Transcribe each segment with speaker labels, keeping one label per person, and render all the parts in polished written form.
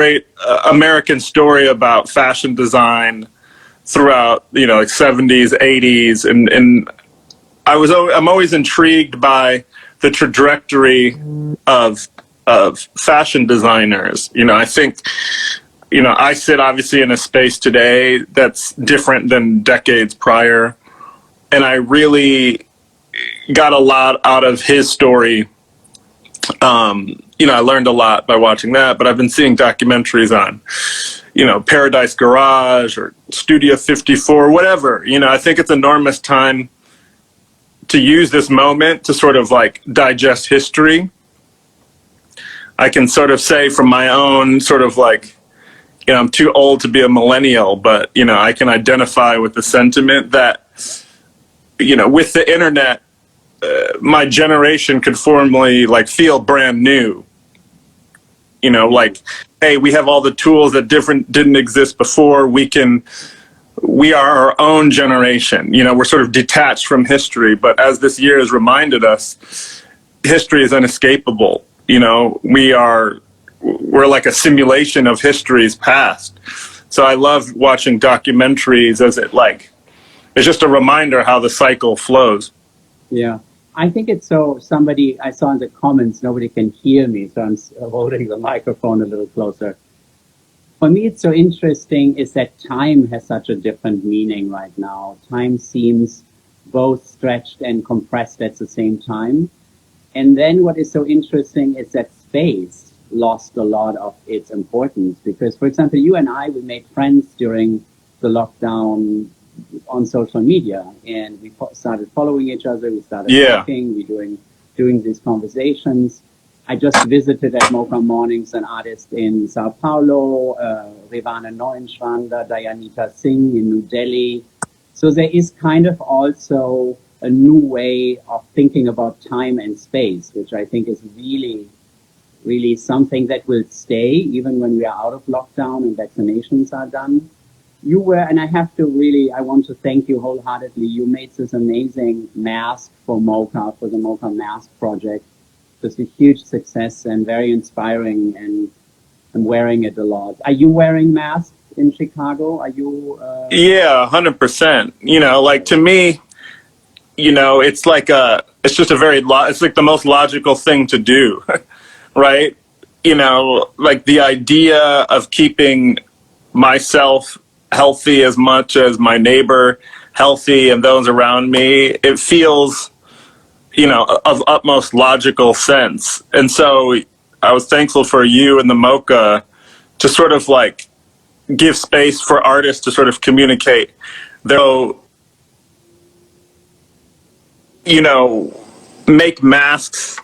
Speaker 1: great American story about fashion design throughout, like 70s, 80s, and I'm always intrigued by the trajectory of fashion designers. I think, I sit obviously in a space today that's different than decades prior, and I really got a lot out of his story. I learned a lot by watching that, but I've been seeing documentaries on, Paradise Garage or Studio 54, whatever. I think it's enormous time to use this moment to sort of like digest history. I can sort of say from my own sort of like, I'm too old to be a millennial, but, I can identify with the sentiment that, with the internet, my generation could formally like feel brand new. Like, hey, we have all the tools that didn't exist before. We are our own generation. We're sort of detached from history, but as this year has reminded us, history is inescapable. We're like a simulation of history's past. So I love watching documentaries as it's just a reminder how the cycle flows.
Speaker 2: Yeah. I think it's somebody I saw in the comments, nobody can hear me, so I'm holding the microphone a little closer. For me, it's so interesting is that time has such a different meaning right now. Time seems both stretched and compressed at the same time. And then what is so interesting is that space lost a lot of its importance because, for example, you and I, we made friends during the lockdown on social media, and we started following each other. We started talking. We doing these conversations. I just visited at Mocha Mornings an artist in Sao Paulo, Revana Neuenschwander, Dayanita Singh in New Delhi. So there is kind of also a new way of thinking about time and space, which I think is really, really something that will stay even when we are out of lockdown and vaccinations are done. And I want to thank you wholeheartedly. You made this amazing mask for Mocha, for the Mocha Mask Project. It's a huge success and very inspiring, and I'm wearing it a lot. Are you wearing masks in Chicago? Are you?
Speaker 1: Yeah, 100%. Like to me, it's like it's just it's like the most logical thing to do, right? Like the idea of keeping myself healthy as much as my neighbor healthy and those around me, it feels, of utmost logical sense. And so I was thankful for you and the Mocha to sort of like give space for artists to sort of communicate. Though, make masks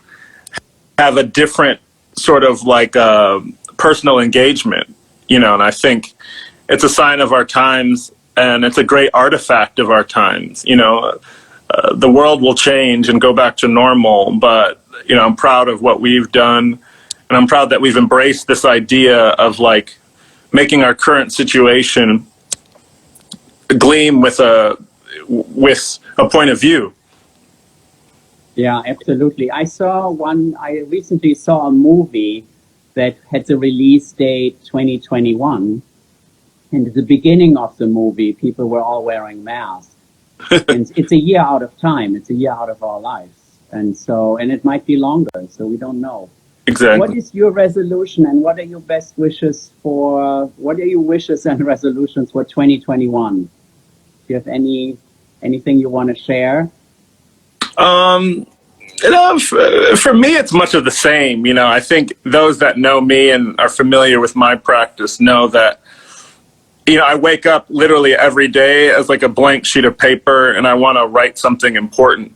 Speaker 1: have a different sort of like personal engagement, and I think it's a sign of our times, and it's a great artifact of our times. The world will change and go back to normal, but, I'm proud of what we've done, and I'm proud that we've embraced this idea of like making our current situation gleam with a point of view.
Speaker 2: Yeah, absolutely. I recently saw a movie that had the release date 2021. And at the beginning of the movie, people were all wearing masks. And it's a year out of time. It's a year out of our lives. And it might be longer, so we don't know.
Speaker 1: Exactly.
Speaker 2: What is your resolution, and what are your best wishes what are your wishes and resolutions for 2021? Do you have anything you want to share?
Speaker 1: For me, it's much of the same. I think those that know me and are familiar with my practice know that, I wake up literally every day as like a blank sheet of paper, and I want to write something important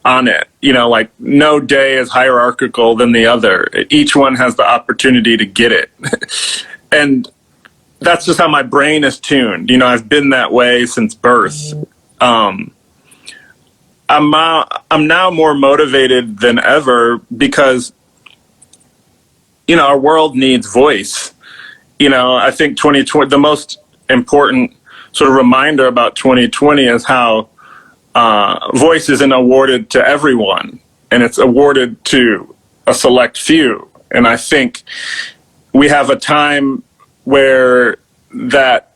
Speaker 1: on it. Like no day is hierarchical than the other. Each one has the opportunity to get it. And that's just how my brain is tuned. I've been that way since birth. I'm now more motivated than ever because, our world needs voice. I think 2020, the most important sort of reminder about 2020 is how voice isn't awarded to everyone, and it's awarded to a select few. And I think we have a time where that,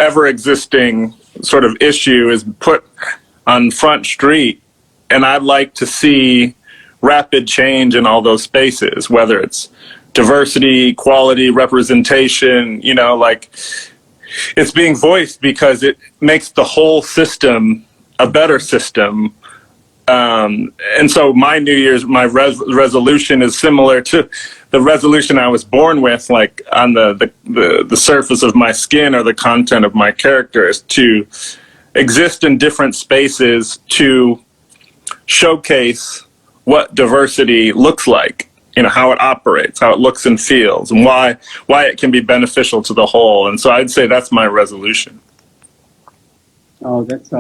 Speaker 1: ever existing sort of issue is put on Front Street. And I'd like to see rapid change in all those spaces, whether it's diversity, equality, representation, like it's being voiced because it makes the whole system a better system. And so my resolution is similar to the resolution I was born with, like on the surface of my skin or the content of my character, is to exist in different spaces to showcase what diversity looks like, how it operates, how it looks and feels, and why it can be beneficial to the whole. And so I'd say that's my resolution.
Speaker 2: Oh, that's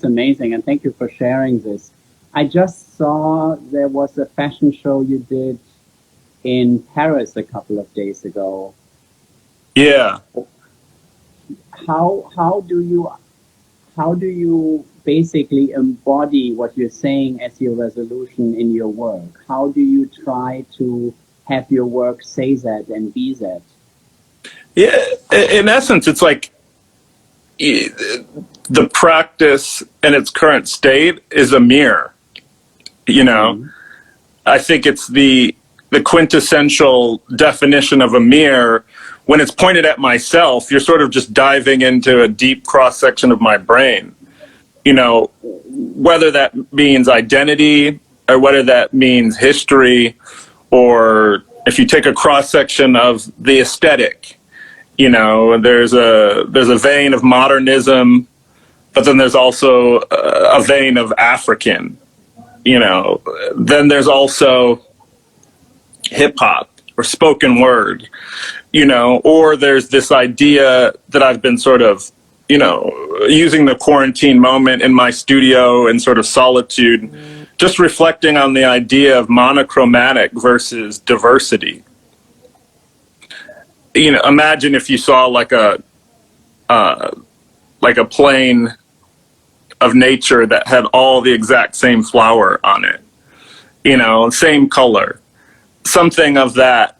Speaker 2: amazing, and thank you for sharing this. I just saw there was a fashion show you did in Paris a couple of days ago.
Speaker 1: Yeah.
Speaker 2: How do you basically embody what you're saying as your resolution in your work? How do you try to have your work say that and be that?
Speaker 1: Yeah, in essence, it's like the practice in its current state is a mirror.
Speaker 2: Mm-hmm.
Speaker 1: I think it's the quintessential definition of a mirror. When it's pointed at myself, you're sort of just diving into a deep cross section of my brain. Whether that means identity or whether that means history, or if you take a cross section of the aesthetic, there's a vein of modernism, but then there's also a vein of African, then there's also hip hop or spoken word, or there's this idea that I've been sort of, using the quarantine moment in my studio and sort of solitude, just reflecting on the idea of monochromatic versus diversity. Imagine if you saw like a plane of nature that had all the exact same flower on it, same color. Something of that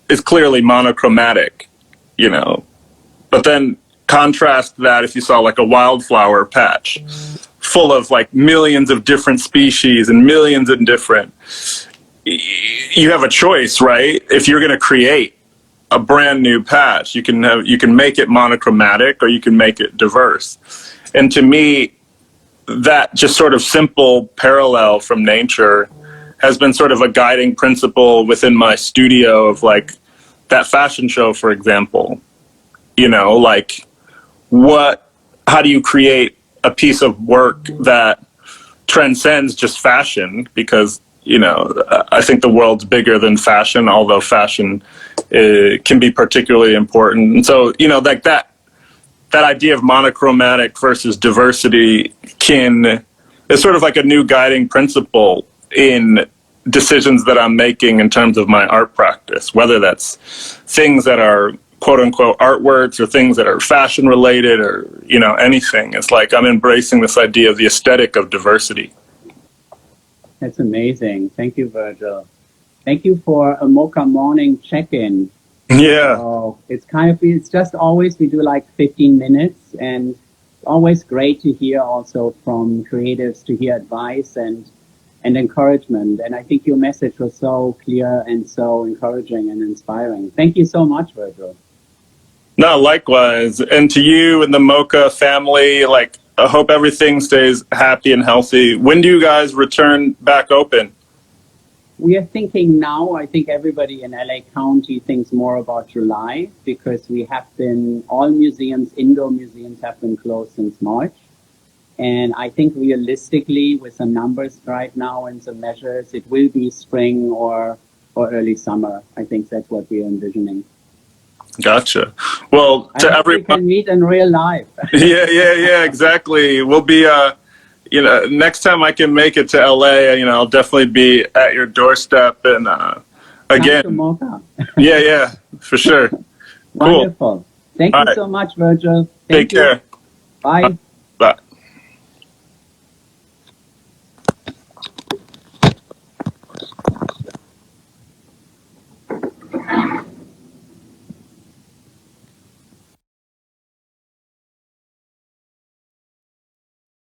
Speaker 1: is clearly monochromatic, but then contrast that if you saw like a wildflower patch full of like millions of different species and millions of different, you have a choice, right? If you're going to create a brand new patch, you can make it monochromatic or you can make it diverse. And to me, that just sort of simple parallel from nature has been sort of a guiding principle within my studio of like that fashion show, for example. Like how do you create a piece of work that transcends just fashion? Because, I think the world's bigger than fashion, although fashion can be particularly important. And so, like that idea of monochromatic versus diversity is sort of like a new guiding principle in decisions that I'm making in terms of my art practice, whether that's things that are quote unquote artworks or things that are fashion related or, anything. It's like I'm embracing this idea of the aesthetic of diversity.
Speaker 2: That's amazing. Thank you, Virgil. Thank you for a Mocha morning check-in.
Speaker 1: Yeah.
Speaker 2: So it's just always, we do like 15 minutes, and always great to hear also from creatives, to hear advice and encouragement. And I think your message was so clear and so encouraging and inspiring. Thank you so much, Virgil.
Speaker 1: No, likewise. And to you and the Mocha family, like, I hope everything stays happy and healthy. When do you guys return back open?
Speaker 2: We are thinking now, I think everybody in LA County thinks more about July, because all museums, indoor museums have been closed since March. And I think realistically, with some numbers right now and some measures, it will be spring or early summer. I think that's what we are envisioning.
Speaker 1: Gotcha. Well, to everyone,
Speaker 2: we can meet in real life.
Speaker 1: yeah, exactly. We'll be, next time I can make it to LA, I'll definitely be at your doorstep. And again, yeah, for sure.
Speaker 2: Wonderful. Cool. Thank you so much, Virgil.
Speaker 1: Take care.
Speaker 2: Bye.
Speaker 1: Bye.